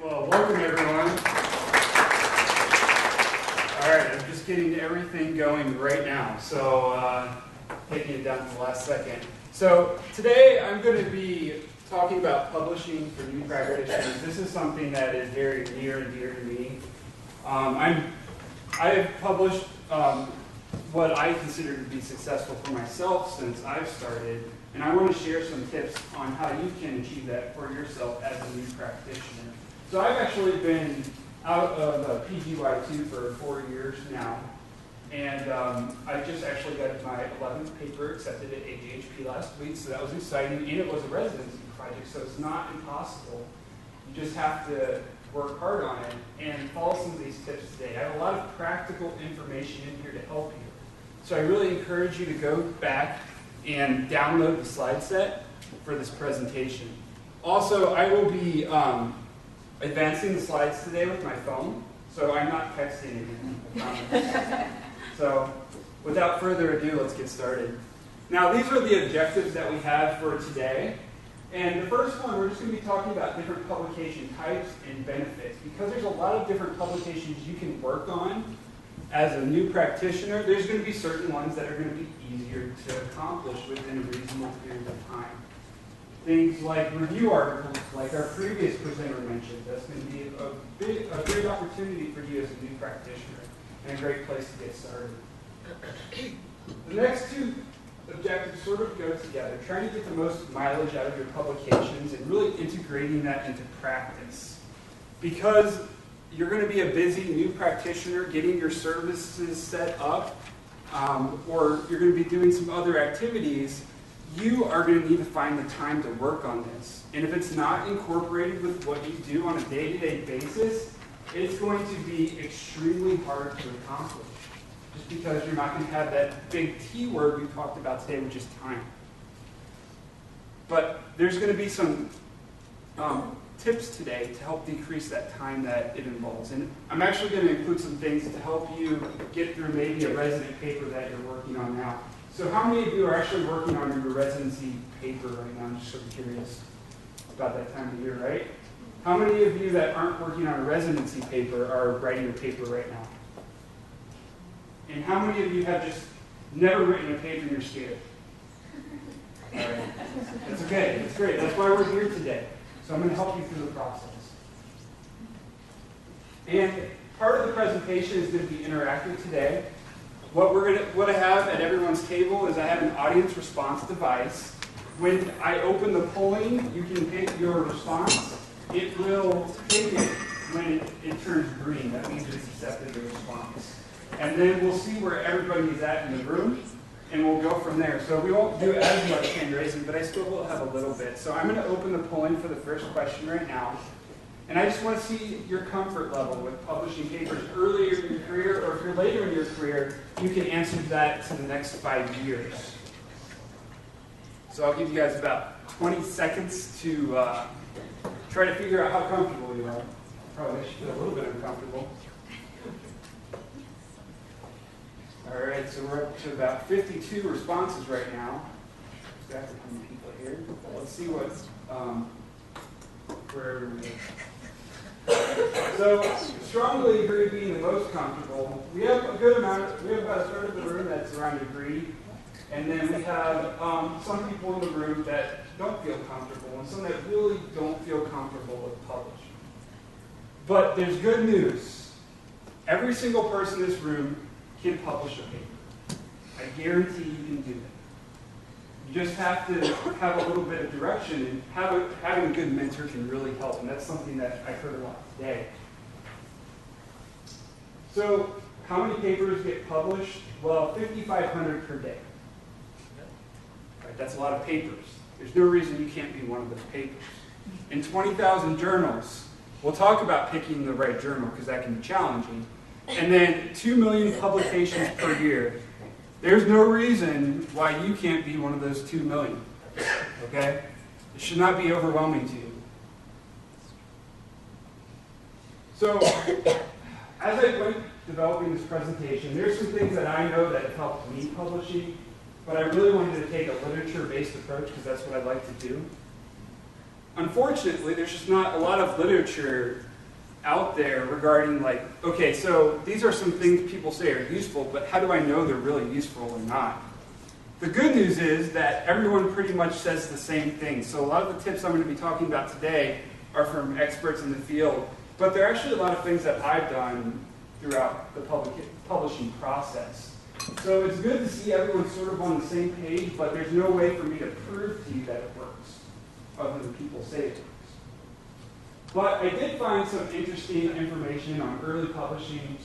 Well, welcome everyone. All right, I'm just getting everything going right now, so taking it down to the last second. So today I'm going to be talking about publishing for new practitioners. This is something that is very near and dear to me. I have published what I consider to be successful for myself since I've started, and I want to share some tips on how you can achieve that for yourself as a new practitioner. So I've actually been out of PGY2 for 4 years now, and I just actually got my 11th paper accepted at ADHP last week, so that was exciting, and it was a residency project, so it's not impossible. You just have to work hard on it and follow some of these tips today. I have a lot of practical information in here to help you. So I really encourage you to go back and download the slide set for this presentation. Also, I will be advancing the slides today with my phone, so I'm not texting again. So without further ado, let's get started. Now, these are the objectives that we have for today. And the first one, we're just going to be talking about different publication types and benefits. Because there's a lot of different publications you can work on as a new practitioner, there's going to be certain ones that are going to be easier to accomplish within a reasonable period of time. Things like review articles, like our previous presenter mentioned, that's going to be a great opportunity for you as a new practitioner and a great place to get started. The next two objectives sort of go together, trying to get the most mileage out of your publications and really integrating that into practice. Because you're going to be a busy new practitioner getting your services set up, or you're going to be doing some other activities, you are going to need to find the time to work on this. And if it's not incorporated with what you do on a day-to-day basis, it's going to be extremely hard to accomplish. Just because you're not going to have that big T word we talked about today, which is time. But there's going to be some tips today to help decrease that time that it involves. And I'm actually going to include some things to help you get through maybe a resident paper that you're working on now. So how many of you are actually working on your residency paper right now? I'm just sort of curious about that time of year, right? How many of you that aren't working on a residency paper are writing a paper right now? And how many of you have just never written a paper and you're scared? All right. That's okay. That's great. That's why we're here today. So I'm going to help you through the process. And part of the presentation is going to be interactive today. What I have at everyone's table is I have an audience response device. When I open the polling, you can pick your response. It will take it when it turns green. That means it's accepted the response. And then we'll see where everybody is at in the room, and we'll go from there. So we won't do as much hand raising, but I still will have a little bit. So I'm going to open the polling for the first question right now. And I just want to see your comfort level with publishing papers earlier in your career, or if you're later in your career, you can answer that to the next 5 years. So I'll give you guys about 20 seconds to try to figure out how comfortable you are. Probably makes you feel a little bit uncomfortable. All right, so we're up to about 52 responses right now. Exactly how many people are here. Let's see what's where everyone is. So, strongly agree being the most comfortable. We have a good amount. We have about a third of the room that's around agree, and then we have some people in the room that don't feel comfortable, and some that really don't feel comfortable with publishing. But there's good news. Every single person in this room can publish a paper. I guarantee you can do it. You just have to have a little bit of direction, and having a good mentor can really help, and that's something that I've heard a lot today. So, how many papers get published? Well, 5,500 per day. Right, that's a lot of papers. There's no reason you can't be one of those papers. And 20,000 journals. We'll talk about picking the right journal because that can be challenging. And then 2 million publications per year. There's no reason why you can't be one of those 2 million. Okay? It should not be overwhelming to you. So, as I went developing this presentation, there's some things that I know that have helped me publishing, but I really wanted to take a literature-based approach because that's what I like to do. Unfortunately, there's just not a lot of literature out there regarding like, okay, so these are some things people say are useful, but how do I know they're really useful or not? The good news is that everyone pretty much says the same thing. So a lot of the tips I'm going to be talking about today are from experts in the field, but there are actually a lot of things that I've done throughout the publishing process. So it's good to see everyone sort of on the same page, but there's no way for me to prove to you that it works, other than people say it works. But I did find some interesting information on early publishing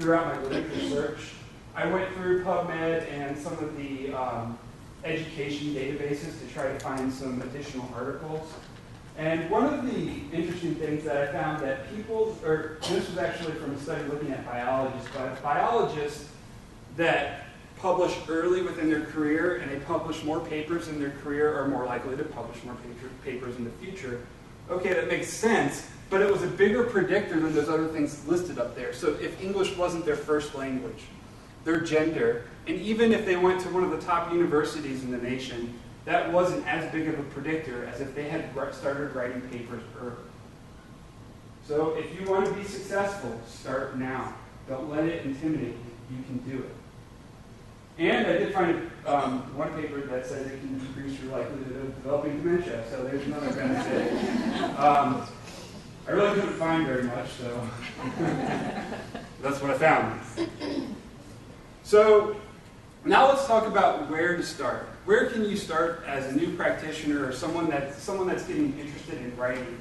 throughout my literature search. I went through PubMed and some of the education databases to try to find some additional articles. And one of the interesting things that I found that this was actually from a study looking at biologists, but biologists that publish early within their career and they publish more papers in their career are more likely to publish more papers in the future. Okay, that makes sense, but it was a bigger predictor than those other things listed up there. So if English wasn't their first language, their gender, and even if they went to one of the top universities in the nation, that wasn't as big of a predictor as if they had started writing papers early. So if you want to be successful, start now. Don't let it intimidate you. You can do it. And I did find one paper that says it can decrease your likelihood of developing dementia, so there's another benefit. I really couldn't find very much, so that's what I found. So now let's talk about where to start. Where can you start as a new practitioner or someone that's getting interested in writing?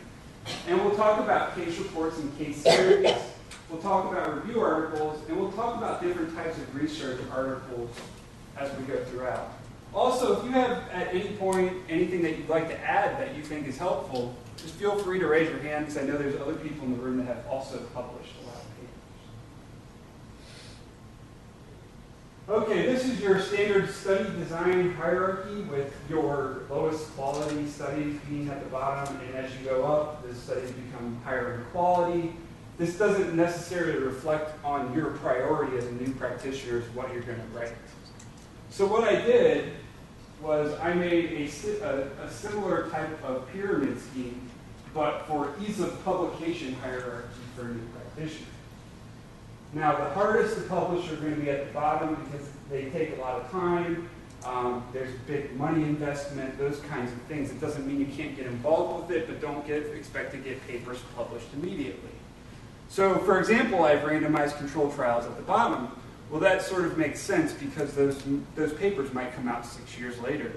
And we'll talk about case reports and case series. We'll talk about review articles, and we'll talk about different types of research articles as we go throughout. Also, if you have at any point anything that you'd like to add that you think is helpful, just feel free to raise your hand because I know there's other people in the room that have also published a lot of papers. Okay, this is your standard study design hierarchy with your lowest quality studies being at the bottom, and as you go up, the studies become higher in quality. This doesn't necessarily reflect on your priority as a new practitioner as what you're going to write. So what I did was I made a similar type of pyramid scheme, but for ease of publication hierarchy for new practitioners. Now, the hardest to publish are going to be at the bottom because they take a lot of time. There's big money investment, those kinds of things. It doesn't mean you can't get involved with it, but don't expect to get papers published immediately. So, for example, I have randomized controlled trials at the bottom. Well, that sort of makes sense because those papers might come out 6 years later.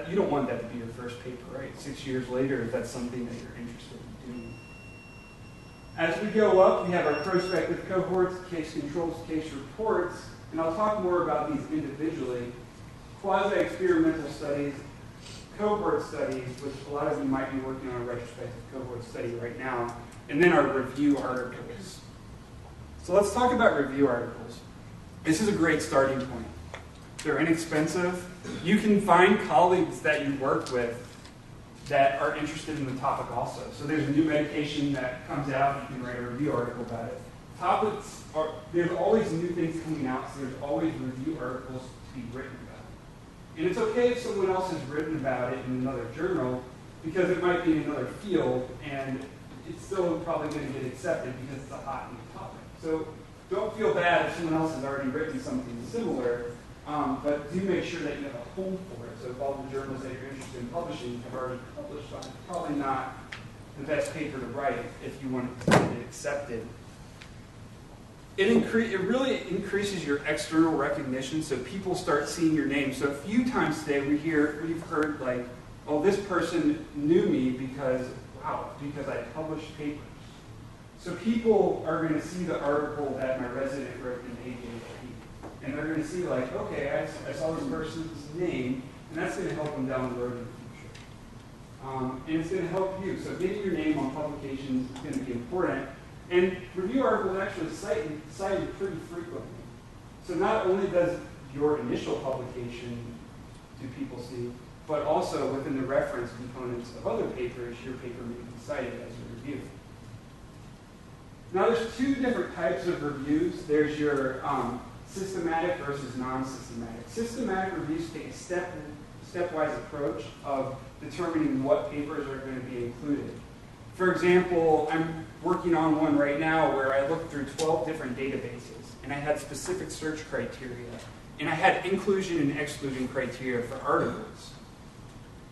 You don't want that to be your first paper, right? 6 years later, if that's something that you're interested in doing. As we go up, we have our prospective cohorts, case controls, case reports, and I'll talk more about these individually. Quasi-experimental studies, cohort studies, which a lot of you might be working on a retrospective cohort study right now, and then our review articles. So let's talk about review articles. This is a great starting point. They're inexpensive. You can find colleagues that you work with that are interested in the topic also. So there's a new medication that comes out, you can write a review article about it. There's always new things coming out, so there's always review articles to be written about. And it's okay if someone else has written about it in another journal, because it might be in another field, and it's still probably going to get accepted because it's a hot new topic. So don't feel bad if someone else has already written something similar, but do make sure that you have a home for it. So if all the journals that you're interested in publishing have already published on it, it's probably not the best paper to write if you want to get it accepted. It really increases your external recognition, so people start seeing your name. So a few times today we've heard like, oh, this person knew me because I published papers. So people are going to see the article that my resident wrote in AJP, and they're going to see like, okay, I saw this person's name, and that's going to help them down the road in the future. And it's going to help you. So getting your name on publications is going to be important. And review articles are actually cited pretty frequently. So not only does your initial publication do people see, but also within the reference components of other papers, your paper may be cited as a review. Now there's two different types of reviews. There's your systematic versus non-systematic. Systematic reviews take a stepwise approach of determining what papers are going to be included. For example, I'm working on one right now where I looked through 12 different databases, and I had specific search criteria, and I had inclusion and exclusion criteria for articles.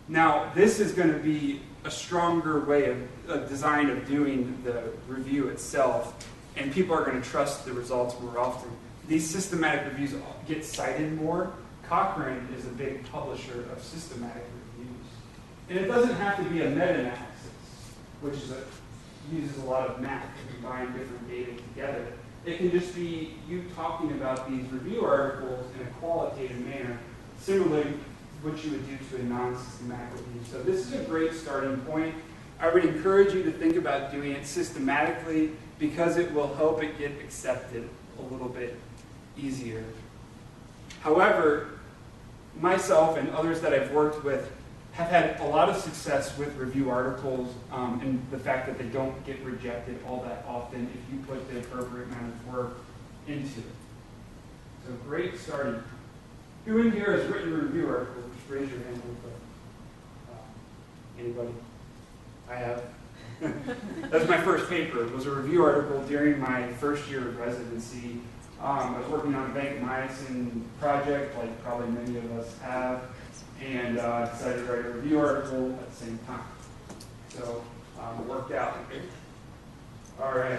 Now, this is going to be a stronger way of a design of doing the review itself, and people are going to trust the results more often. These systematic reviews get cited more. Cochrane is a big publisher of systematic reviews. And it doesn't have to be a meta-analysis, which uses a lot of math to combine different data together. It can just be you talking about these review articles in a qualitative manner, similarly what you would do to a non-systematic review. So this is a great starting point. I would encourage you to think about doing it systematically because it will help it get accepted a little bit easier. However, myself and others that I've worked with have had a lot of success with review articles and the fact that they don't get rejected all that often if you put the appropriate amount of work into it. So great starting point. Who in here has written a review article? Just raise your hand real quick. Anybody? I have. That was my first paper. It was a review article during my first year of residency. I was working on a vancomycin project, like probably many of us have, and decided to write a review article at the same time. So it worked out. All right.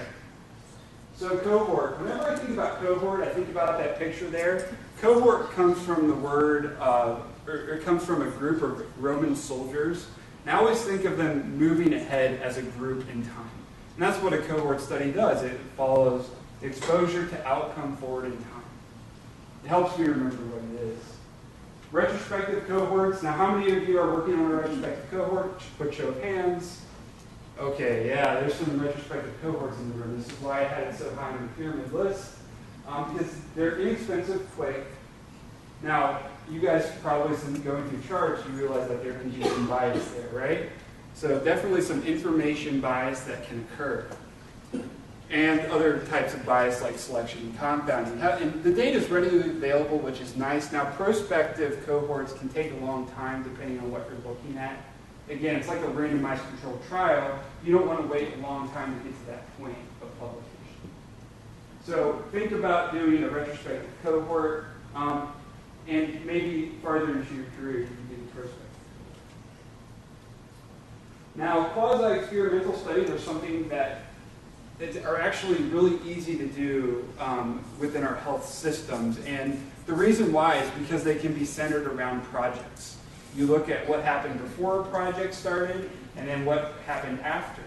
So cohort. Whenever I think about cohort, I think about that picture there. Cohort comes from the word, or it comes from a group of Roman soldiers. And I always think of them moving ahead as a group in time. And that's what a cohort study does. It follows exposure to outcome forward in time. It helps me remember what it is. Retrospective cohorts. Now, how many of you are working on a retrospective cohort? Put show of hands. Okay, yeah, there's some retrospective cohorts in the room. This is why I had it so high on the pyramid list. Because they're inexpensive, quick. Now, you guys probably, since going through charts, you realize that there can be some bias there, right? So definitely some information bias that can occur. And other types of bias like selection and confounding. And the data is readily available, which is nice. Now, prospective cohorts can take a long time depending on what you're looking at. Again, it's like a randomized controlled trial. You don't want to wait a long time to get to that point of publication. So think about doing a retrospective cohort, and maybe farther into your career you can do prospective. Now, quasi-experimental studies are something that are actually really easy to do within our health systems. And the reason why is because they can be centered around projects. You look at what happened before a project started and then what happened after.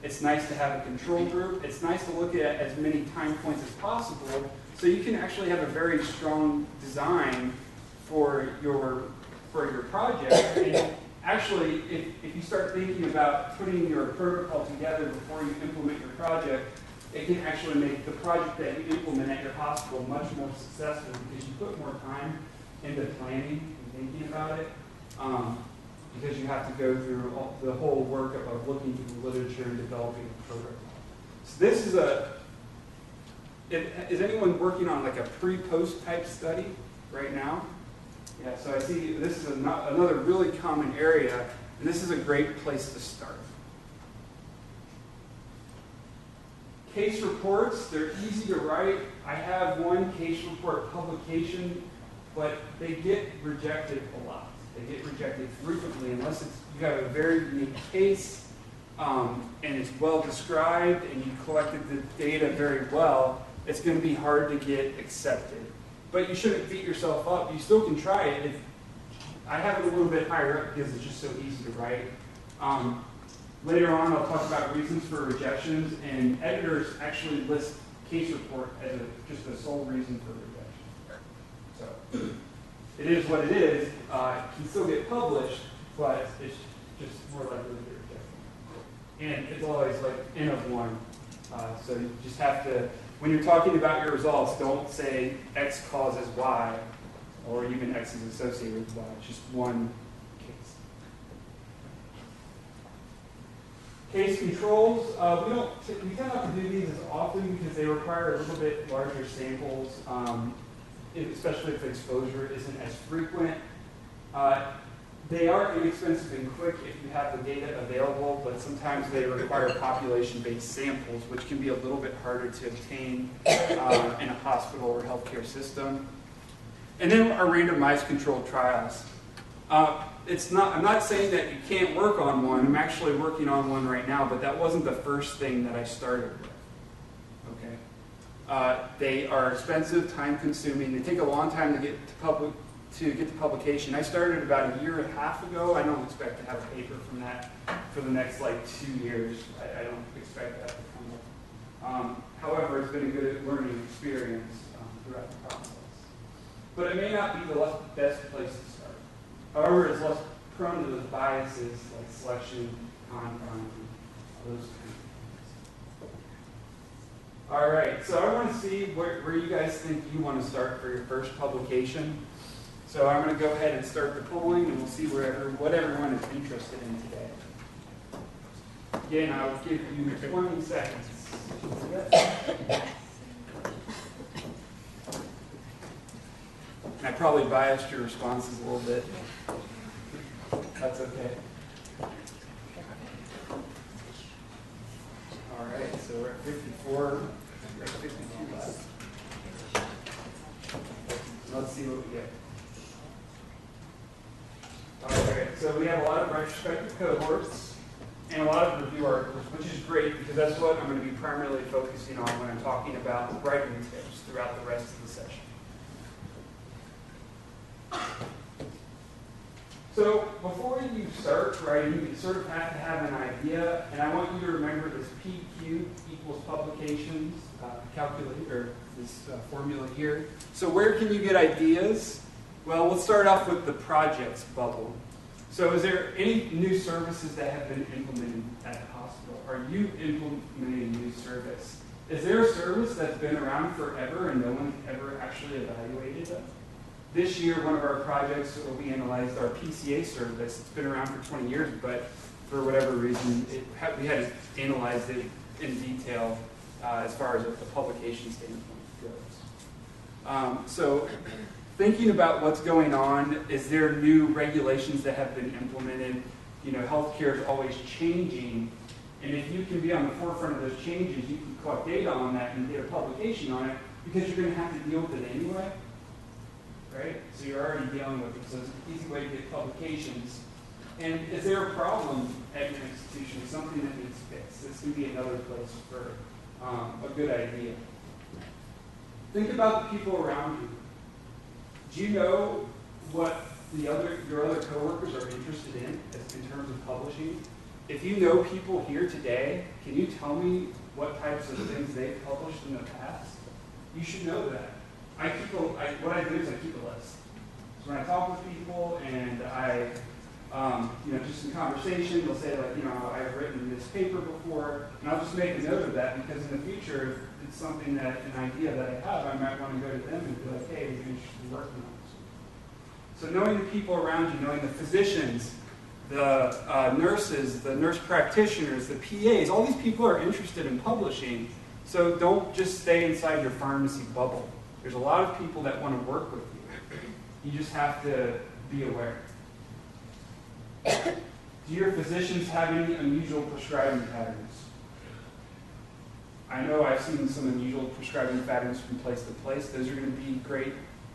It's nice to have a control group. It's nice to look at as many time points as possible so you can actually have a very strong design for your project. And actually, if you start thinking about putting your protocol together before you implement your project, it can actually make the project that you implement at your hospital much more successful because you put more time into planning and thinking about it. Because you have to go through the whole work of looking through the literature and developing a protocol. So this is is anyone working on like a pre-post type study right now? Yeah, so I see this is another really common area, and this is a great place to start. Case reports, they're easy to write. I have one case report publication, but they get rejected a lot. They get rejected frequently unless you have a very unique case and it's well described and you collected the data very well. It's going to be hard to get accepted. But you shouldn't beat yourself up. You still can try it. I have it a little bit higher up because it's just so easy to write. Later on, I'll talk about reasons for rejections, and editors actually list case report as just a sole reason for rejection. So it is what it is. It can still get published, but it's just more likely to get rejected. And it's always like N of 1. So you just have to, when you're talking about your results, don't say X causes Y, or even X is associated with Y. It's just one case. Case controls, we tend not to do these as often because they require a little bit larger samples, especially if exposure isn't as frequent. They are inexpensive and quick if you have the data available, but sometimes they require population-based samples, which can be a little bit harder to obtain in a hospital or healthcare system. And then our randomized controlled trials. I'm not saying that you can't work on one. I'm actually working on one right now, but that wasn't the first thing that I started with. Okay. They are expensive, time-consuming. They take a long time to get to publication. I started about a year and a half ago. I don't expect to have a paper from that for the next 2 years. I don't expect that to come up. However, it's been a good learning experience throughout the process. But it may not be the best place to start. However, it's less prone to those biases like selection, confound, those kinds of things. All right, so I want to see where you guys think you want to start for your first publication. So I'm going to go ahead and start the polling, and we'll see what everyone is interested in today. Again, I will give you 20 seconds. I probably biased your responses a little bit. That's okay. All right, so we're at 54. We're at 52 left. Let's see what we get. All right, so we have a lot of retrospective cohorts and a lot of review articles, which is great because that's what I'm going to be primarily focusing on when I'm talking about writing tips throughout the rest of the session. So before you start writing, you sort of have to have an idea, and I want you to remember this PQ equals publications calculator, this formula here. So where can you get ideas? Well, we'll start off with the projects bubble. So is there any new services that have been implemented at the hospital? Are you implementing a new service? Is there a service that's been around forever and no one ever actually evaluated it? This year, one of our projects, we analyzed our PCA service. It's been around for 20 years, but for whatever reason, we had to analyze it in detail as far as a publication standpoint goes. So thinking about what's going on, is there new regulations that have been implemented? You know, healthcare is always changing, and if you can be on the forefront of those changes, you can collect data on that and get a publication on it because you're going to have to deal with it anyway. Right? So you're already dealing with it, so it's an easy way to get publications. And is there a problem at your institution, something that needs fixed? This can be another place for a good idea. Think about the people around you. Do you know what your other coworkers are interested in terms of publishing? If you know people here today, can you tell me what types of things they've published in the past? You should know that. What I do is I keep a list. So when I talk with people and I, just in conversation, they'll say I've written this paper before, and I'll just make a note of that because in the future, if it's something an idea that I have, I might want to go to them and be like, hey, we're interested in working on this. So knowing the people around you, knowing the physicians, the nurses, the nurse practitioners, the PAs, all these people are interested in publishing. So don't just stay inside your pharmacy bubble. There's a lot of people that want to work with you. You just have to be aware. Do your physicians have any unusual prescribing patterns? I know I've seen some unusual prescribing patterns from place to place. Those are going to be great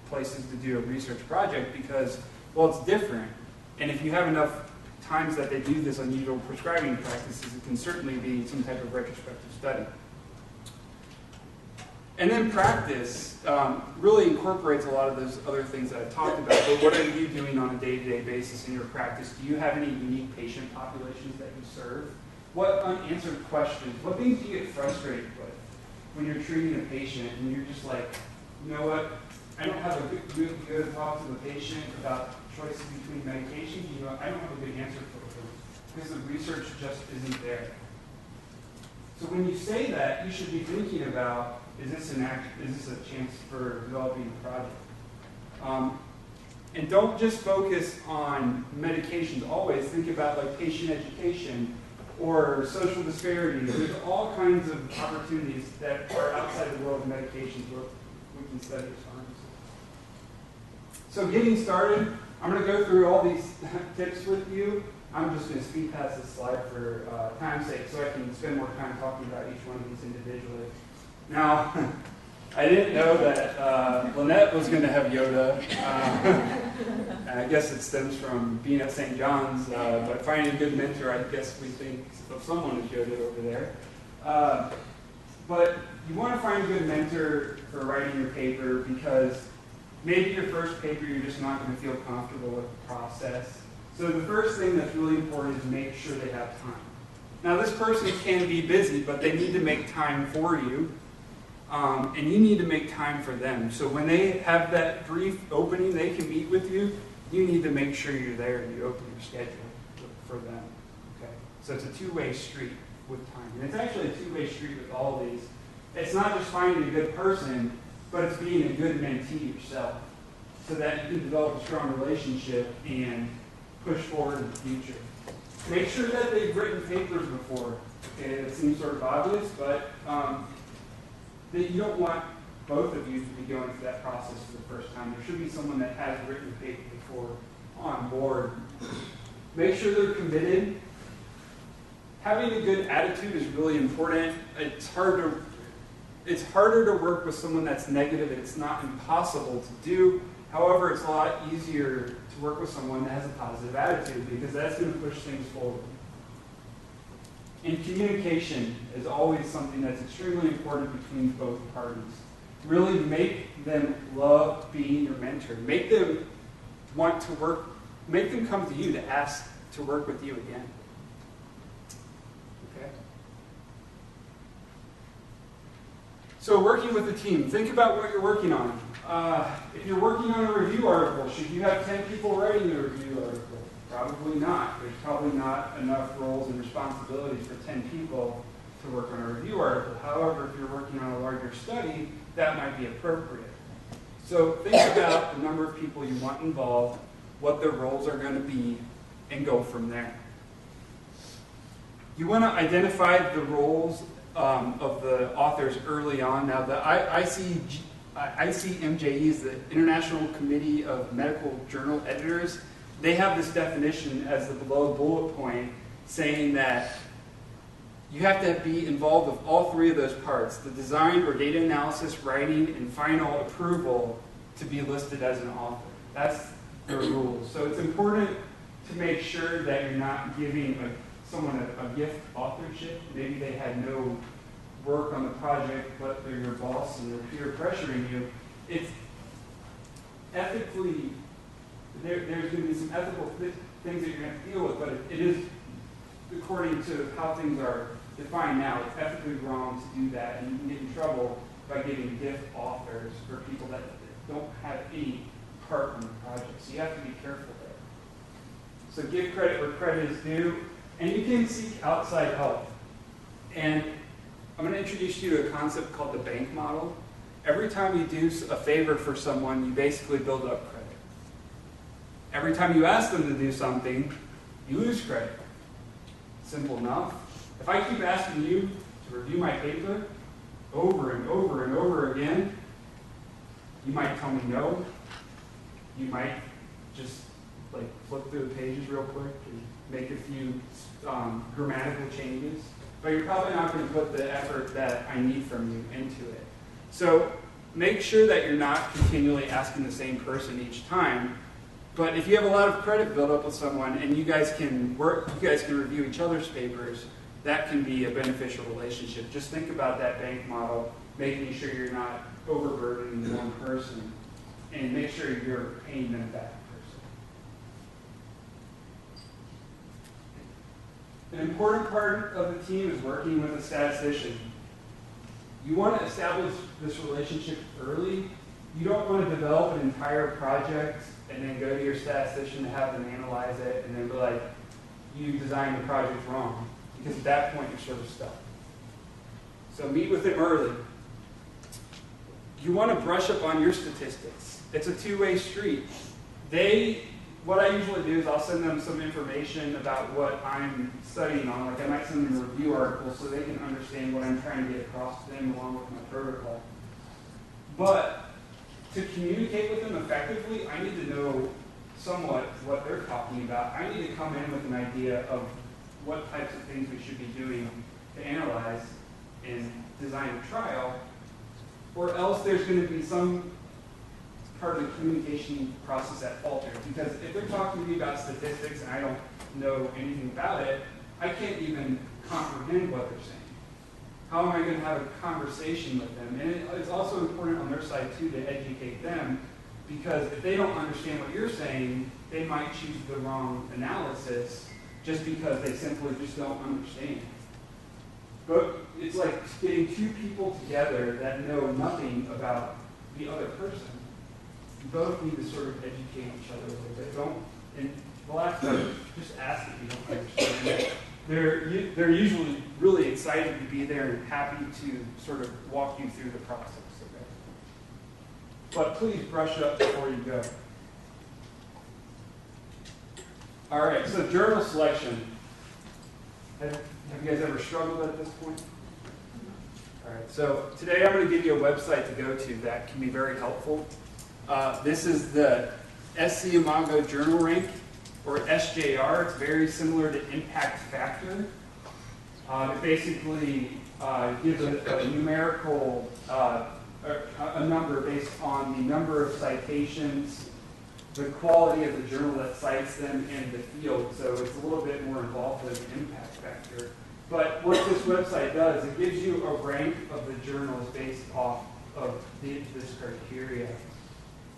places to do a research project because, well, it's different. And if you have enough times that they do this unusual prescribing practices, it can certainly be some type of retrospective study. And then practice really incorporates a lot of those other things that I talked about. But what are you doing on a day-to-day basis in your practice? Do you have any unique patient populations that you serve? What unanswered questions? What things do you get frustrated with when you're treating a patient and you're just like, you know what? I don't have a good go to talk to the patient about choices between medications. I don't have a good answer for them because the research just isn't there. So when you say that, you should be thinking about, is this a chance for developing a project? And don't just focus on medications always. Think about patient education or social disparities. There's all kinds of opportunities that are outside the world of medications where we can study as pharmacists. So getting started, I'm going to go through all these tips with you. I'm just going to speed past this slide for time's sake so I can spend more time talking about each one of these individually. Now, I didn't know that Lynette was going to have Yoda. And I guess it stems from being at St. John's, but finding a good mentor, I guess we think of someone as Yoda over there. But you want to find a good mentor for writing your paper because maybe your first paper you're just not going to feel comfortable with the process. So the first thing that's really important is make sure they have time. Now this person can be busy, but they need to make time for you. And you need to make time for them. So when they have that brief opening, they can meet with you, you need to make sure you're there and you open your schedule for them. Okay? So it's a two-way street with time. And it's actually a two-way street with all of these. It's not just finding a good person, but it's being a good mentee yourself so that you can develop a strong relationship and push forward in the future. Make sure that they've written papers before. Okay, it seems sort of obvious, but that you don't want both of you to be going through that process for the first time. There should be someone that has written a paper before on board. Make sure they're committed. Having a good attitude is really important. It's harder to work with someone that's negative, and it's not impossible to do. However, it's a lot easier to work with someone that has a positive attitude because that's going to push things forward. And communication is always something that's extremely important between both parties. Really make them love being your mentor. Make them want to work, make them come to you to ask to work with you again. Okay? So working with a team, think about what you're working on. If you're working on a review article, should you have 10 people writing the review article? Probably not. There's probably not enough roles and responsibilities for 10 people to work on a review article. However, if you're working on a larger study, that might be appropriate. So think about the number of people you want involved, what their roles are going to be, and go from there. You want to identify the roles of the authors early on. Now, the ICMJE is the International Committee of Medical Journal Editors. They have this definition as the below bullet point saying that you have to be involved with all three of those parts, the design or data analysis, writing, and final approval to be listed as an author. That's their rules. So it's important to make sure that you're not giving someone a gift authorship. Maybe they had no work on the project, but they're your boss and they're peer pressuring you. It's ethically, there's going to be some ethical things that you're going to deal with, but it is, according to how things are defined now, it's ethically wrong to do that, and you can get in trouble by giving gift authors for people that don't have any part in the project. So you have to be careful there. So give credit where credit is due, and you can seek outside help. And I'm going to introduce you to a concept called the bank model. Every time you do a favor for someone, you basically build up credit. Every time you ask them to do something, you lose credit. Simple enough. If I keep asking you to review my paper over and over and over again, you might tell me no. You might just flip through the pages real quick and make a few grammatical changes. But you're probably not going to put the effort that I need from you into it. So make sure that you're not continually asking the same person each time. But if you have a lot of credit built up with someone and you guys can review each other's papers, that can be a beneficial relationship. Just think about that bank model, making sure you're not overburdening one person, and make sure you're paying them back. An important part of the team is working with a statistician. You want to establish this relationship early. You don't want to develop an entire project and then go to your statistician to have them analyze it and then be like, you designed the project wrong. Because at that point, you're sort of stuck. So meet with them early. You want to brush up on your statistics. It's a two-way street. What I usually do is I'll send them some information about what I'm studying on. Like I might send them a review article so they can understand what I'm trying to get across to them along with my protocol. But to communicate with them effectively, I need to know somewhat what they're talking about, I need to come in with an idea of what types of things we should be doing to analyze and design a trial, or else there's going to be some part of the communication process that falters. Because if they're talking to me about statistics and I don't know anything about it, I can't even comprehend what they're saying. How am I going to have a conversation with them? And it's also important on their side, too, to educate them, because if they don't understand what you're saying, they might choose the wrong analysis just because they simply just don't understand. But it's like getting two people together that know nothing about the other person. You both need to sort of educate each other a little bit. And the last part, just ask if you don't understand. They're usually really excited to be there and happy to sort of walk you through the process. Okay? But please brush up before you go. All right, so journal selection. Have you guys ever struggled at this point? All right, so today I'm going to give you a website to go to that can be very helpful. This is the SC Imago Journal Rank, or SJR. It's very similar to Impact Factor. It basically gives a numerical, a number based on the number of citations, the quality of the journal that cites them, and the field. So it's a little bit more involved than Impact Factor. But what this website does, it gives you a rank of the journals based off of this criteria.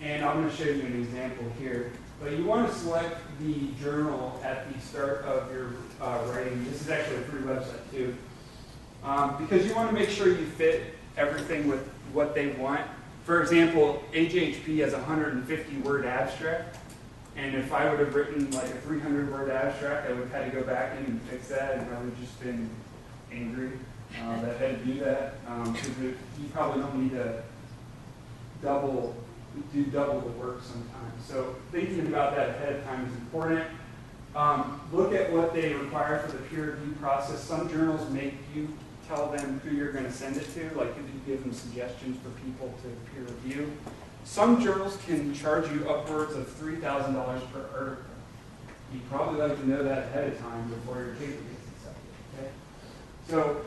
And I'm going to show you an example here. But you want to select the journal at the start of your writing. This is actually a free website too. Because you want to make sure you fit everything with what they want. For example, HHP has a 150-word abstract. And if I would have written like a 300-word abstract, I would have had to go back in and fix that, and I would have just been angry that I had to do that. Because you probably don't need to do double the work sometimes. So thinking about that ahead of time is important. Look at what they require for the peer review process. Some journals make you tell them who you're going to send it to, like if you give them suggestions for people to peer review. Some journals can charge you upwards of $3,000 per article. You'd probably like to know that ahead of time before your paper gets accepted. Okay? So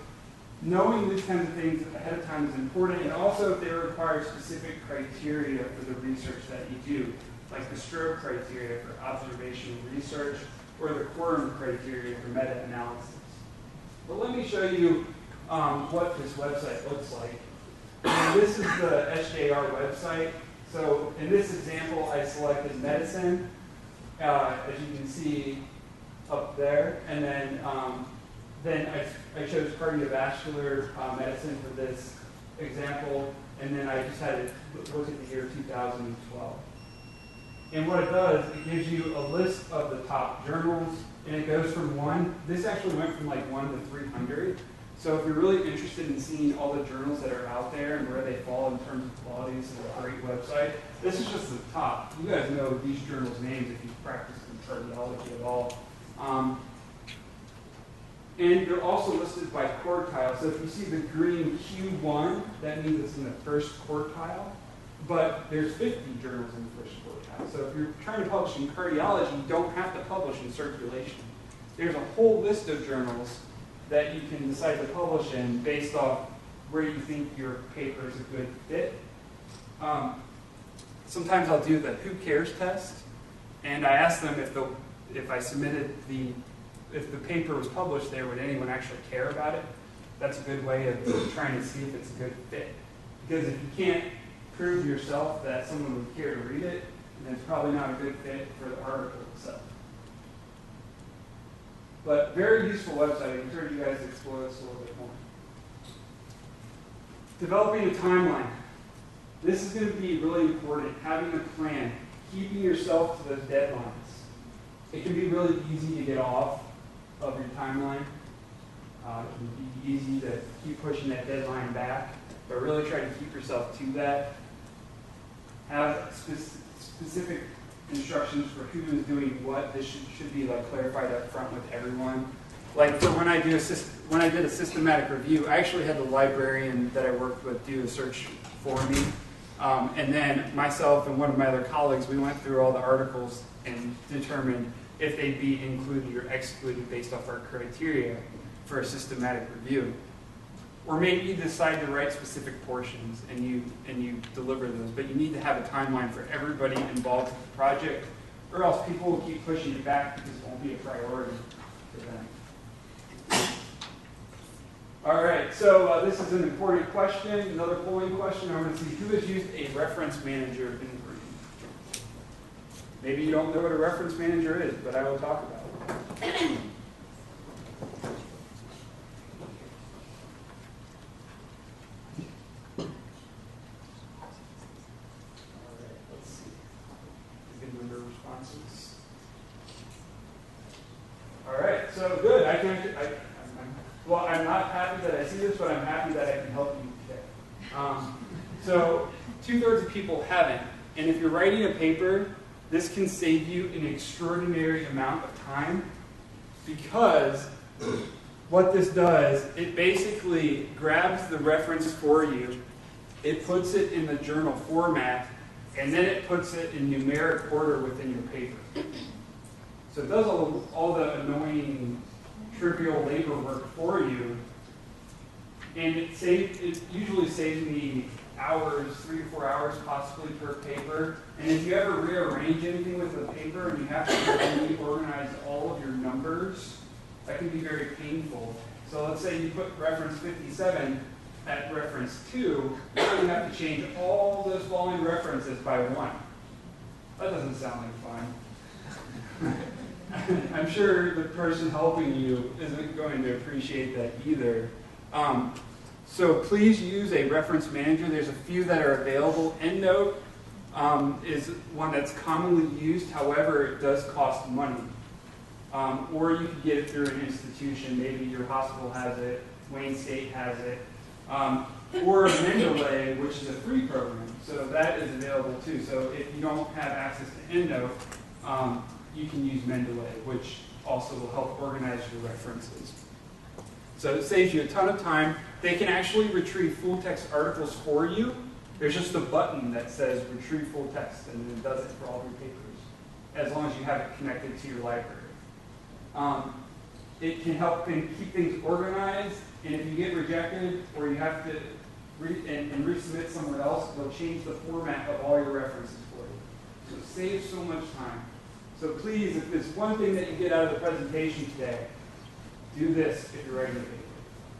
knowing these kinds of things ahead of time is important, and also if they require specific criteria for the research that you do, like the Strobe criteria for observational research or the quorum criteria for meta-analysis. Well, let me show you what this website looks like. And this is the SJR website. So in this example, I selected medicine, as you can see up there, and then I chose cardiovascular medicine for this example, and then I just had to look at the year 2012. And what it does, it gives you a list of the top journals, and it goes from 1. This actually went from like 1 to 300. So if you're really interested in seeing all the journals that are out there and where they fall in terms of quality, this is a great website. This is just the top. You guys know these journals' names if you've practiced in cardiology at all. And they're also listed by quartile. So if you see the green Q1, that means it's in the first quartile. But there's 50 journals in the first quartile. So if you're trying to publish in cardiology, you don't have to publish in circulation. There's a whole list of journals that you can decide to publish in based off where you think your paper is a good fit. Sometimes I'll do the who cares test, and I ask them if I submitted if the paper was published there, would anyone actually care about it? That's a good way of trying to see if it's a good fit. Because if you can't prove yourself that someone would care to read it, then it's probably not a good fit for the article itself. But very useful website. I encourage you guys to explore this a little bit more. Developing a timeline. This is going to be really important. Having a plan. Keeping yourself to those deadlines. It can be really easy to get off of your timeline. It can be easy to keep pushing that deadline back, but really try to keep yourself to that. Have specific instructions for who is doing what. This should be like clarified up front with everyone. Like for when I did a systematic review, I actually had the librarian that I worked with do a search for me. And then myself and one of my other colleagues, we went through all the articles and determined if they'd be included or excluded based off our criteria for a systematic review. Or maybe you decide to write specific portions and you deliver those, but you need to have a timeline for everybody involved with the project, or else people will keep pushing it back because it won't be a priority for them. All right, so this is an important question, another polling question. I want to see who has used a reference manager in the room. Maybe you don't know what a reference manager is, but I will talk about it. All right, so good. I'm not happy that I see this, but I'm happy that I can help you today. So 2/3 of people haven't, and if you're writing a paper, this can save you an extraordinary amount of time, because what this does, it basically grabs the reference for you, it puts it in the journal format, and then it puts it in numeric order within your paper. So it does all the annoying, trivial labor work for you, and it usually saves me hours, 3 to 4 hours possibly per paper. And if you ever rearrange anything with the paper and you have to reorganize all of your numbers, that can be very painful. So let's say you put reference 57 at reference 2, now you have to change all those following references by 1. That doesn't sound like fun. I'm sure the person helping you isn't going to appreciate that either. So please use a reference manager. There's a few that are available. Endnote is one that's commonly used. However, it does cost money. Or you could get it through an institution. Maybe your hospital has it. Wayne State has it. Or Mendeley, which is a free program. So that is available too. So if you don't have access to Endnote, you can use Mendeley, which also will help organize your references. So it saves you a ton of time. They can actually retrieve full text articles for you. There's just a button that says retrieve full text, and it does it for all your papers, as long as you have it connected to your library. It can help keep things organized, and if you get rejected or you have to resubmit somewhere else, they'll change the format of all your references for you. So it saves so much time. So please, if there's one thing that you get out of the presentation today, do this if you're writing a paper.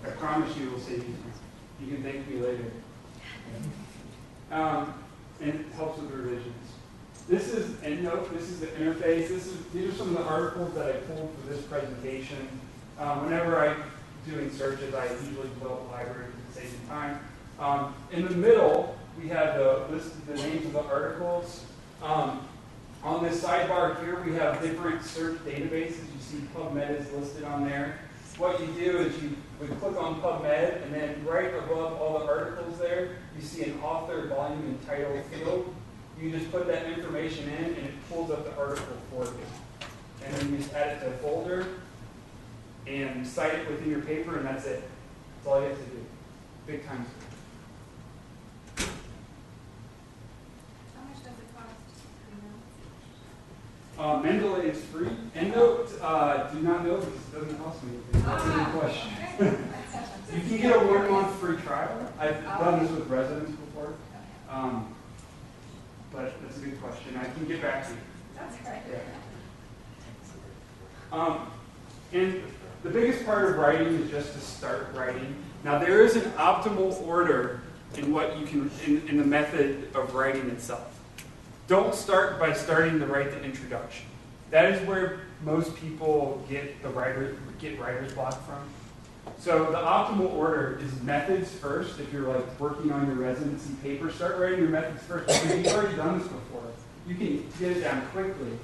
I promise you it will save you time. You can thank me later. And it helps with revisions. This is Endnote. This is the interface. These are some of the articles that I pulled for this presentation. Whenever I'm doing searches, I usually develop a library to save me time. In the middle, we have the list of the names of the articles. On this sidebar here, we have different search databases. You see PubMed is listed on there. What you do is you would click on PubMed, and then right above all the articles there, you see an author, volume, and title field. You just put that information in, and it pulls up the article for you. And then you just add it to a folder and cite it within your paper, and that's it. That's all you have to do. Big time. Mendeley is free. Endnote, do not know because it doesn't cost me anything. That's a good question. You can get a 1-month free trial. I've done this with residents before. But that's a good question. I can get back to you. That's great. Yeah. And the biggest part of writing is just to start writing. Now there is an optimal order in what you can in the method of writing itself. Don't start by starting to write the introduction. That is where most people get writer's block from. So the optimal order is methods first. If you're like working on your residency paper, start writing your methods first because you've already done this before. You can get it down quickly.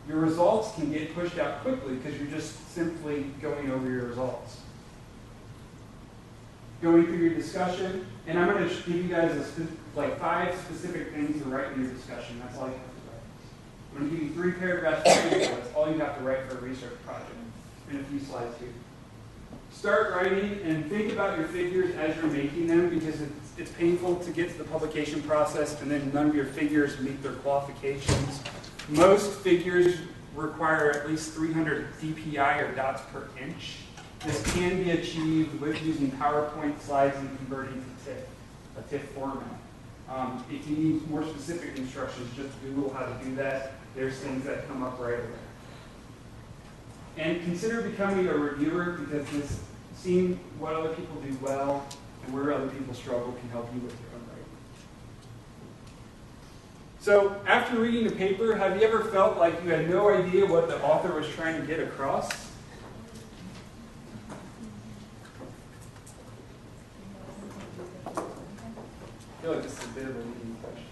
Your results can get pushed out quickly because you're just simply going over your results. Going through your discussion, and I'm going to give you guys 5 specific things to write in your discussion. That's all you have to write. I'm going to give you 3 paragraphs for research. That's all you have to write for a research project, and a few slides here. start writing and think about your figures as you're making them, because it's painful to get to the publication process and then none of your figures meet their qualifications. Most figures require at least 300 dpi or dots per inch. This can be achieved with using PowerPoint slides and converting to TIFF, a TIFF format. If you need more specific instructions, just Google how to do that. There's things that come up right away. And consider becoming a reviewer, because seeing what other people do well and where other people struggle can help you with your own writing. So after reading the paper, have you ever felt like you had no idea what the author was trying to get across? I feel like this is a bit of a leading question,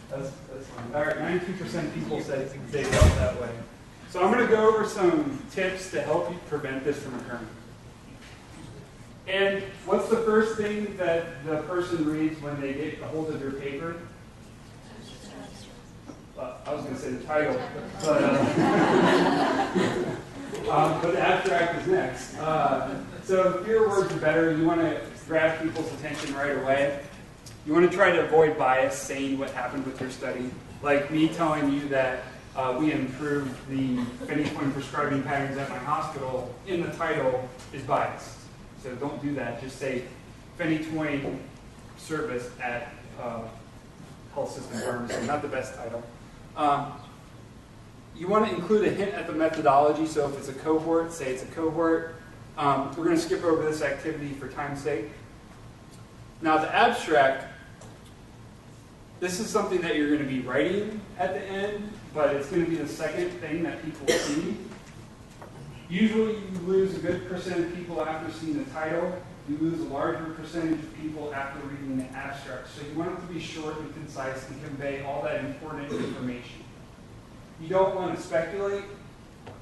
That's fine. All right, 92% of people said they felt that way. So I'm going to go over some tips to help you prevent this from occurring. And what's the first thing that the person reads when they get a hold of your paper? I was going to say the title, but the abstract is next. So fewer words are better. You want to grab people's attention right away. You want to try to avoid bias, saying what happened with your study. Like me telling you that we improved the phenytoin prescribing patterns at my hospital in the title is biased. So don't do that. Just say phenytoin service at health system pharmacy. Not the best title. You want to include a hint at the methodology. So if it's a cohort, say it's a cohort. We're going to skip over this activity for time's sake. Now the abstract, this is something that you're going to be writing at the end, but it's going to be the second thing that people see. Usually you lose a good percent of people after seeing the title. You lose a larger percentage of people after reading the abstract. So you want it to be short and concise and convey all that important information. You don't want to speculate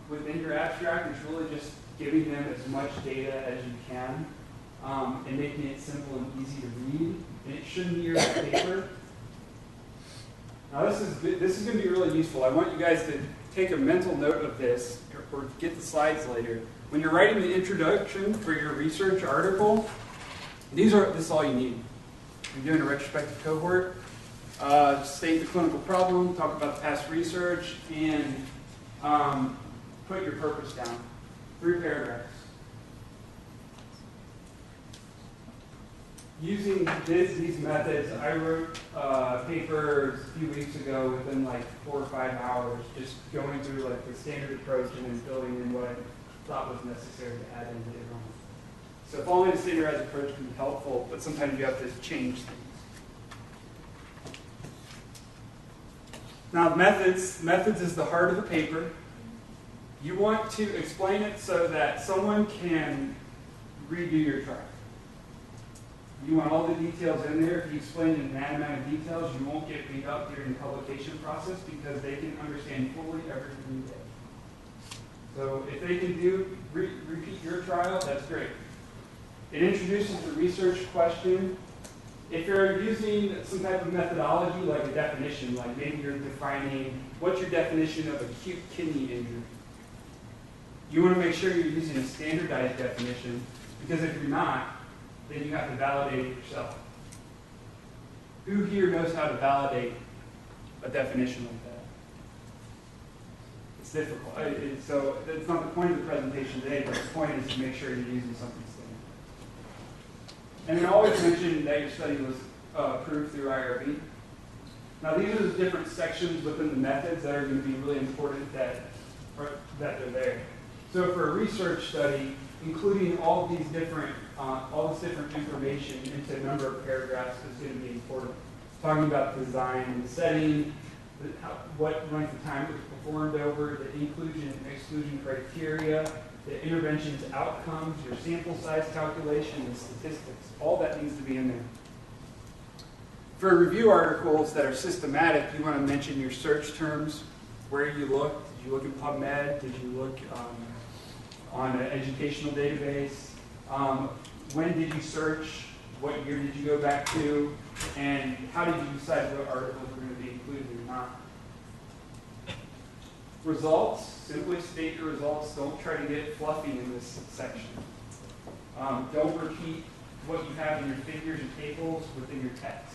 within your abstract. It's really just giving them as much data as you can and making it simple and easy to read. And it shouldn't mirror the paper. Now this is going to be really useful. I want you guys to take a mental note of this or get the slides later. When you're writing the introduction for your research article, this is all you need. You're doing a retrospective cohort, state the clinical problem, talk about the past research, and put your purpose down. 3 paragraphs. Using these methods, I wrote papers a few weeks ago within like 4 or 5 hours, just going through like the standard approach and then building in what I thought was necessary to add in later on. So following a standardized approach can be helpful, but sometimes you have to change things. Now methods is the heart of the paper. You want to explain it so that someone can redo your trial. You want all the details in there. If you explain in that amount of details, you won't get beat up during the publication process because they can understand fully everything you did. So if they can repeat your trial, that's great. It introduces the research question. If you're using some type of methodology like a definition, like maybe you're defining what's your definition of acute kidney injury, you want to make sure you're using a standardized definition, because if you're not, then you have to validate it yourself. Who here knows how to validate a definition like that? It's difficult. So that's not the point of the presentation today, but the point is to make sure you're using something standard. And then always mention that your study was approved through IRB. Now these are the different sections within the methods that are going to be really important that they're there. So for a research study, including all this different information into a number of paragraphs is going to be important. Talking about the design and the setting, what length of time it was performed over, the inclusion and exclusion criteria, the intervention's outcomes, your sample size calculation, and statistics. All that needs to be in there. For review articles that are systematic, you want to mention your search terms, where you looked. Did you look in PubMed? Did you look on an educational database? When did you search? what year did you go back to, and how did you decide what articles were going to be included or not. Results, simply state your results. Don't try to get fluffy in this section. Don't repeat what you have in your figures and tables within your text.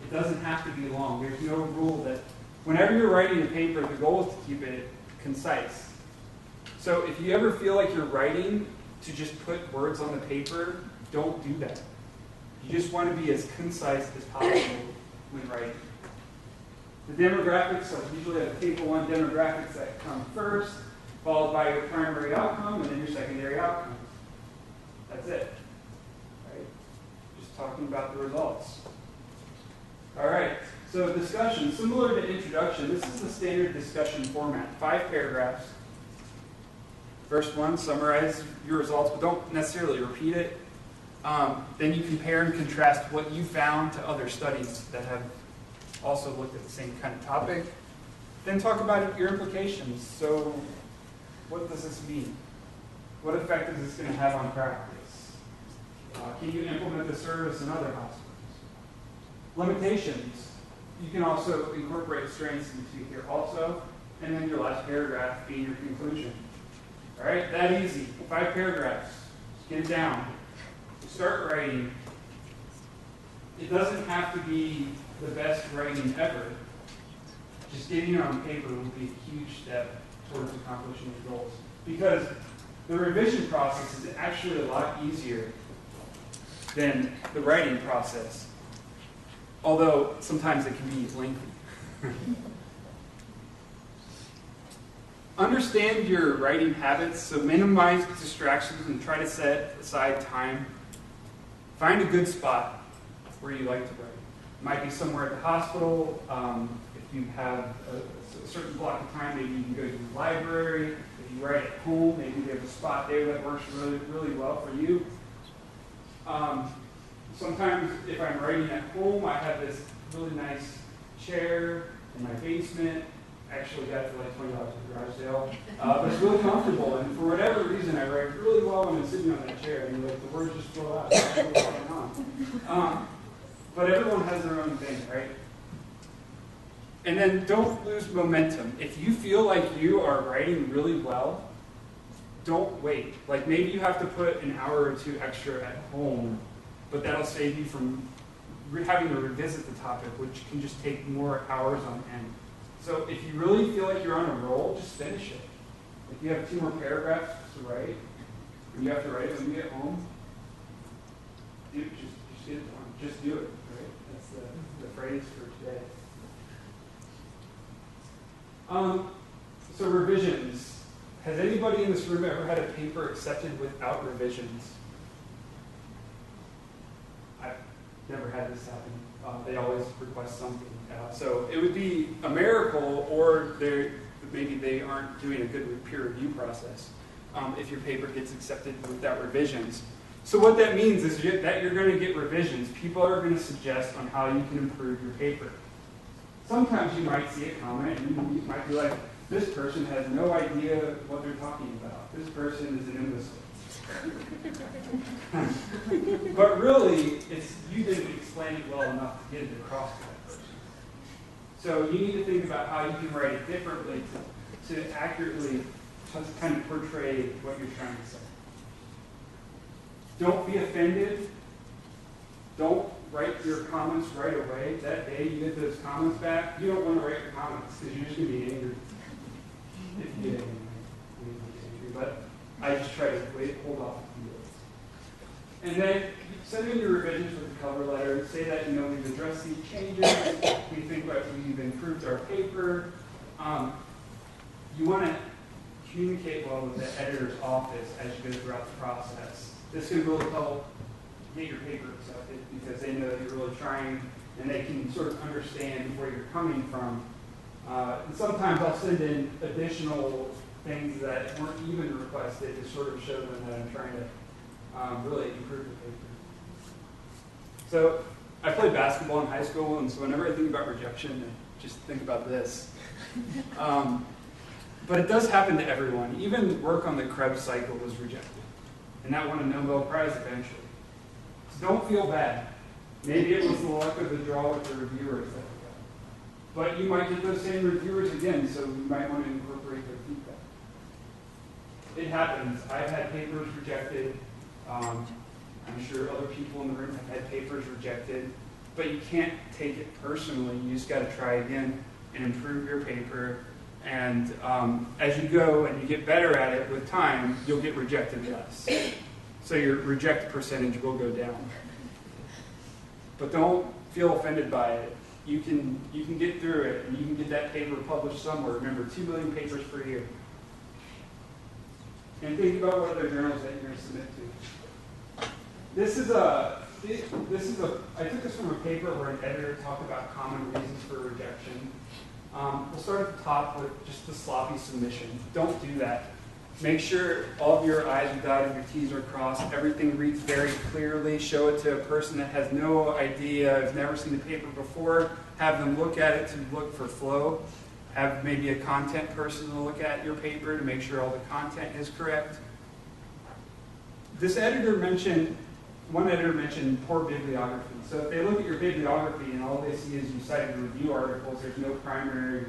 It doesn't have to be long. There's no rule that whenever you're writing a paper, the goal is to keep it concise. So if you ever feel like you're writing to just put words on the paper, don't do that. You just want to be as concise as possible when writing. The demographics, so usually have table 1 demographics that come first, followed by your primary outcome, and then your secondary outcomes. That's it. Right? Just talking about the results. All right, so discussion, similar to introduction, this is the standard discussion format, 5 paragraphs. First one, summarize your results, but don't necessarily repeat it. Then you compare and contrast what you found to other studies that have also looked at the same kind of topic. Then talk about your implications. So what does this mean? What effect is this going to have on practice? Can you implement the service in other hospitals? Limitations. You can also incorporate strengths into here also. And then your last paragraph being your conclusion. All right, that easy. 5 paragraphs. Just get it down. Start writing. It doesn't have to be the best writing ever. Just getting it on paper will be a huge step towards accomplishing your goals. Because the revision process is actually a lot easier than the writing process. Although sometimes it can be lengthy. Understand your writing habits, so minimize distractions and try to set aside time. Find a good spot where you like to write. It might be somewhere at the hospital. If you have a certain block of time, maybe you can go to the library. If you write at home, maybe you have a spot there that works really, really well for you. Sometimes if I'm writing at home, I have this really nice chair in my basement. I actually got it for like $20 at the garage sale. But it's really comfortable, and for whatever reason, I write really well when I'm sitting on that chair, and like the words just flow out. I don't know what's going on. But everyone has their own thing, right? And then don't lose momentum. If you feel like you are writing really well, don't wait. Like maybe you have to put an hour or 2 extra at home, but that'll save you from having to revisit the topic, which can just take more hours on end. So if you really feel like you're on a roll, just finish it. If you have 2 more paragraphs to write, and you have to write it when you get home, just get it done. Just do it, right? That's the phrase for today. So revisions. Has anybody in this room ever had a paper accepted without revisions? I've never had this happen. They always request something. So it would be a miracle, or maybe they aren't doing a good peer review process if your paper gets accepted without revisions. So what that means is that you're going to get revisions. People are going to suggest on how you can improve your paper. Sometimes you might see a comment and you might be like, this person has no idea what they're talking about. This person is an imbecile. But really, you didn't explain it well enough to get it across to that person. So you need to think about how you can write it differently to accurately kind of portray what you're trying to say. Don't be offended. Don't write your comments right away. That day you get those comments back, you don't want to write your comments because you're just going to be angry. If you get angry. But I just try to hold off a few days. And then send in your revisions with the cover letter. Say that we've addressed these changes. We think that we've improved our paper. You want to communicate well with the editor's office as you go throughout the process. This can really help get your paper accepted because they know that you're really trying and they can sort of understand where you're coming from. And sometimes I'll send in additional things that weren't even requested to sort of show them that I'm trying to really improve the paper. So I played basketball in high school, and so whenever I think about rejection, I just think about this. But it does happen to everyone. Even work on the Krebs cycle was rejected. And that won a Nobel Prize eventually. So don't feel bad. Maybe it was the luck of the draw with the reviewers that we got. But you might get those same reviewers again, so you might want to incorporate their feedback. It happens. I've had papers rejected. I'm sure other people in the room have had papers rejected. But you can't take it personally. You just got to try again and improve your paper. And as you go and you get better at it with time, you'll get rejected less. So your reject percentage will go down. But don't feel offended by it. You can get through it, and you can get that paper published somewhere. Remember, 2 million papers per year. And think about what other journals that you're going to submit to. I took this from a paper where an editor talked about common reasons for rejection. We'll start at the top with just the sloppy submission. Don't do that. Make sure all of your I's are dotted, your T's are crossed, everything reads very clearly. Show it to a person that has no idea, has never seen the paper before. Have them look at it to look for flow. Have maybe a content person to look at your paper to make sure all the content is correct. One editor mentioned poor bibliography. So if they look at your bibliography and all they see is you cited review articles, there's no primary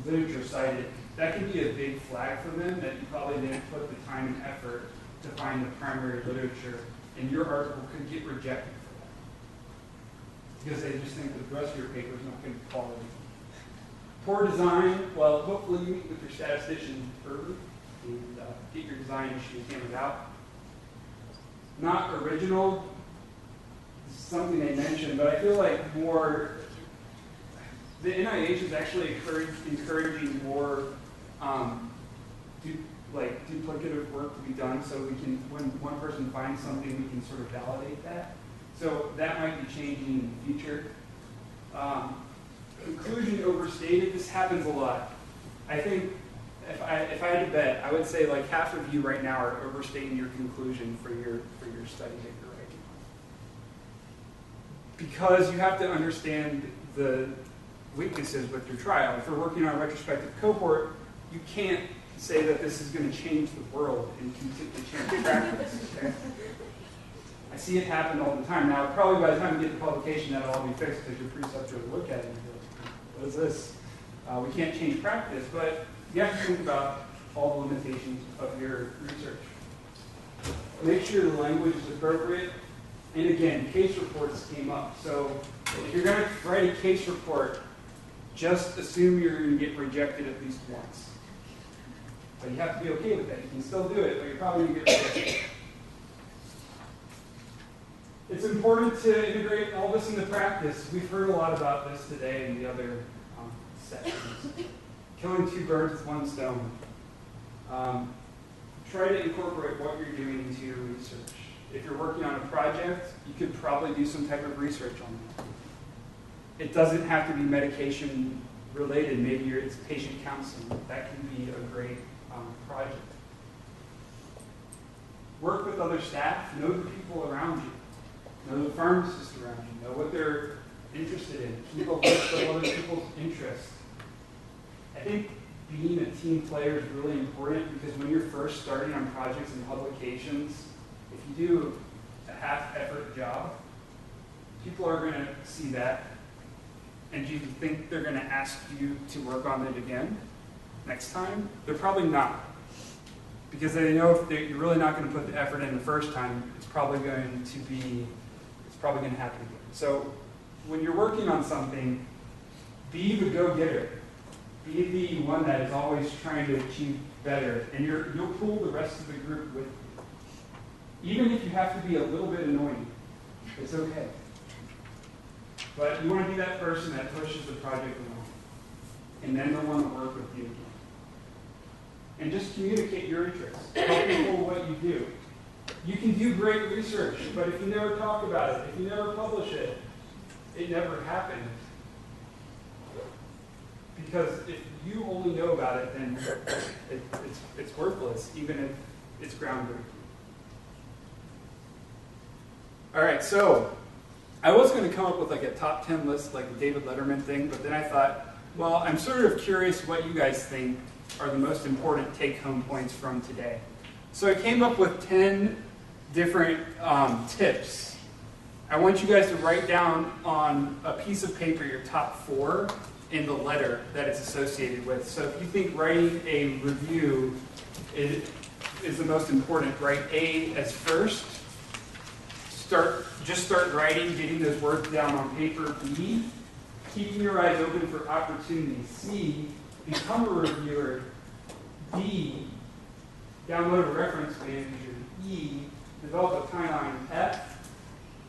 literature cited, that can be a big flag for them that you probably didn't put the time and effort to find the primary literature, and your article could get rejected for that. Because they just think the rest of your paper is not good quality. Poor design, well, hopefully you meet with your statistician early and get your design issue hammered out. Not original, this is something they mentioned, but I feel like more, the NIH is actually encouraging more duplicative work to be done, so we can, when one person finds something, we can sort of validate that. So that might be changing in the future. Conclusion overstated, this happens a lot. I think if I had to bet, I would say like half of you right now are overstating your conclusion for your study that you're writing. Because you have to understand the weaknesses with your trial. If you're working on a retrospective cohort, you can't say that this is going to change the world and completely change practice. Okay? I see it happen all the time. Now, probably by the time you get the publication, that'll all be fixed because your preceptor will look at it and go, what is this? We can't change practice, but you have to think about all the limitations of your research. Make sure the language is appropriate. And again, case reports came up. So if you're going to write a case report, just assume you're going to get rejected at least once. But you have to be okay with that. You can still do it, but you're probably going to get rejected. It's important to integrate all this into practice. We've heard a lot about this today in the other sessions. Killing two birds with one stone. Try to incorporate what you're doing into your research. If you're working on a project, you could probably do some type of research on that. It doesn't have to be medication related. Maybe it's patient counseling. That can be a great project. Work with other staff. Know the people around you. Know the pharmacists around you. Know what they're interested in. Keep a list of other people's interests. I think being a team player is really important because when you're first starting on projects and publications, if you do a half-effort job, people are going to see that. And do you think they're going to ask you to work on it again next time? They're probably not. Because they know if you're really not going to put the effort in the first time, it's probably going to happen again. So when you're working on something, be the go-getter. Be the one that is always trying to achieve better. And you'll pull the rest of the group with you. Even if you have to be a little bit annoying, it's okay. But you want to be that person that pushes the project along. And then they'll want to work with you again. And just communicate your interests. Tell people what you do. You can do great research, but if you never talk about it, if you never publish it, it never happened. Because if you only know about it, then it's worthless, even if it's groundbreaking. All right, so I was going to come up with like a top 10 list, like the David Letterman thing, but then I thought, well, I'm sort of curious what you guys think are the most important take-home points from today. So I came up with 10 different tips. I want you guys to write down on a piece of paper your top 4 and the letter that it's associated with. So if you think writing a review is the most important, write A as first. Just start writing, getting those words down on paper. B, keeping your eyes open for opportunities. C, become a reviewer. D, download a reference manager. E, develop a timeline. F,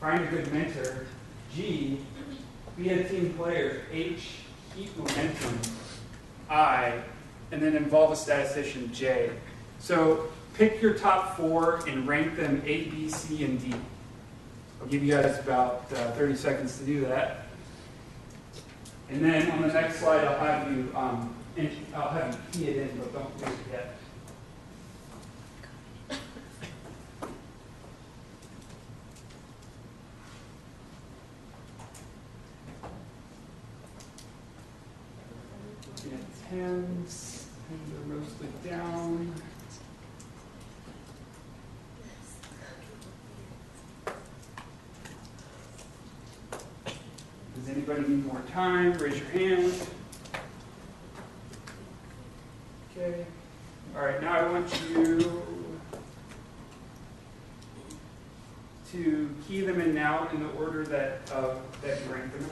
find a good mentor. G, be a team player. H, keep momentum. I, and then involve a statistician. J. So pick your top 4 and rank them A, B, C, and D. I'll give you guys about 30 seconds to do that. And then on the next slide, I'll have you key it in, but don't do it yet. Looking at tens. Tens are mostly down. Does anybody need more time? Raise your hand. Okay. All right, now I want you to key them in now in the order that you rank them in.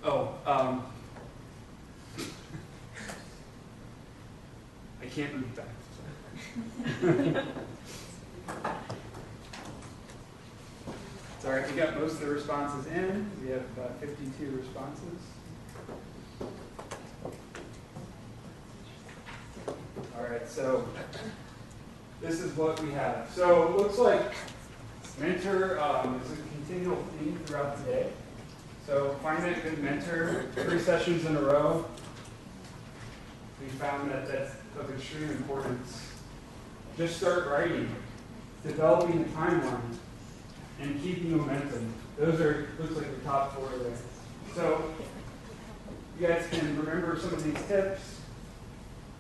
Oh, I can't move back. It's all right, we got most of the responses in. We have 52 responses. All right, so this is what we have. So it looks like mentor is a continual theme throughout the day. So find that good mentor, 3 sessions in a row. We found that that's of extreme importance. Just start writing, developing a timeline, and keeping momentum. Those are, looks like the top 4 there. So you guys can remember some of these tips.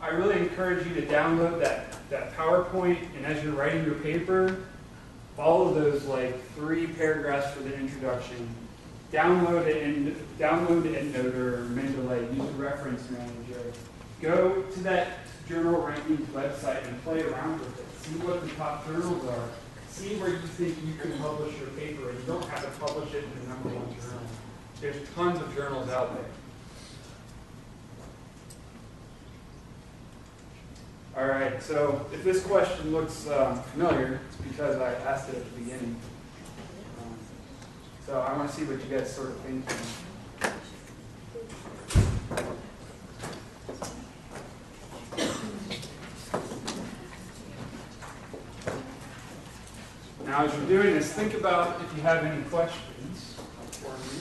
I really encourage you to download that PowerPoint, and as you're writing your paper, follow those like 3 paragraphs for the introduction. Download Endnote or Mendeley, use a reference manager. Go to that journal rankings website and play around with it. See what the top journals are. See where you think you can publish your paper, and you don't have to publish it in the #1 journal. There's tons of journals out there. All right, so if this question looks familiar, it's because I asked it at the beginning. So I want to see what you guys sort of think. Now, as you're doing this, think about if you have any questions for me.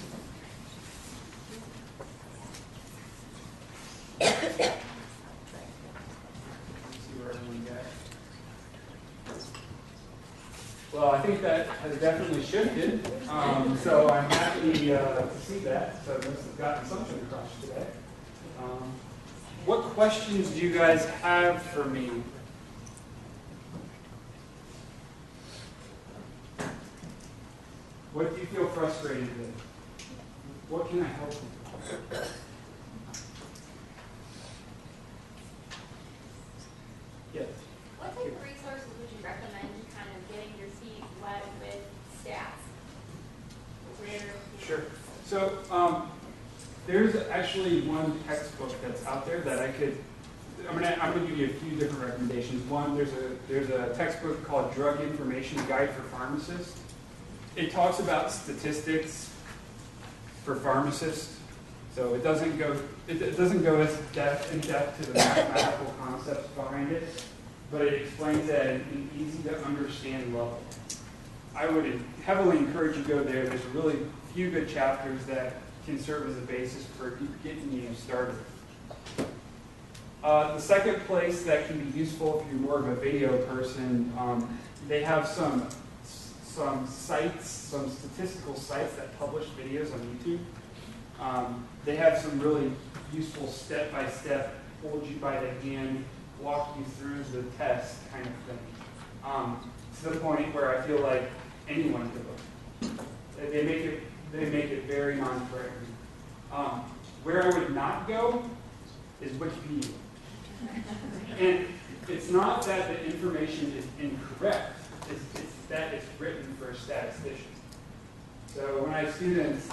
See where everyone got. Well, I think that has definitely shifted, so I'm happy to see that. So this has gotten something across today. What questions do you guys have for me? What do you feel frustrated with? What can I help you? Yes. What type of resources would you recommend kind of getting your feet wet with stats? Sure. So there's actually one textbook that's out there that I'm gonna give you a few different recommendations. One, there's a textbook called Drug Information Guide for Pharmacists. It talks about statistics for pharmacists, so it doesn't go as in depth to the mathematical concepts behind it, but it explains it at an easy to understand level. I would heavily encourage you to go there. There's a really few good chapters that can serve as a basis for getting you started. The second place that can be useful if you're more of a video person, they have some sites, some statistical sites that publish videos on YouTube. They have some really useful step-by-step, hold you by the hand walk you through the test kind of thing, to the point where I feel like anyone could look. They make it very non-threatening. Where I would not go is Wikipedia. And it's not that the information is incorrect, it's that it's written for a statistician. So when I have students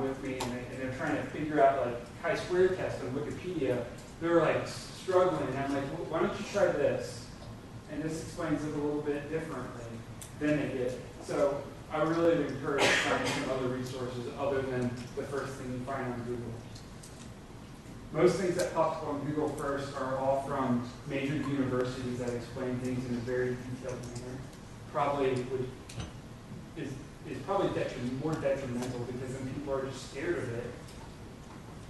with me and they're trying to figure out like chi-square test on Wikipedia, they're like struggling. And I'm like, well, why don't you try this? And this explains it a little bit differently than they did. So I really would encourage finding some other resources other than the first thing you find on Google. Most things that pop up on Google first are all from major universities that explain things in a very detailed manner. Is probably more detrimental because then people are just scared of it,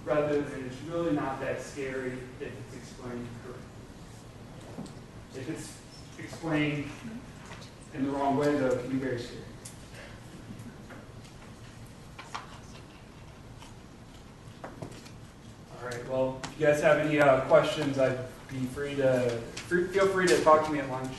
rather than it's really not that scary if it's explained correctly. If it's explained in the wrong way, though, it can be very scary. All right. Well, if you guys have any questions, I'd be feel free to talk to me at lunch.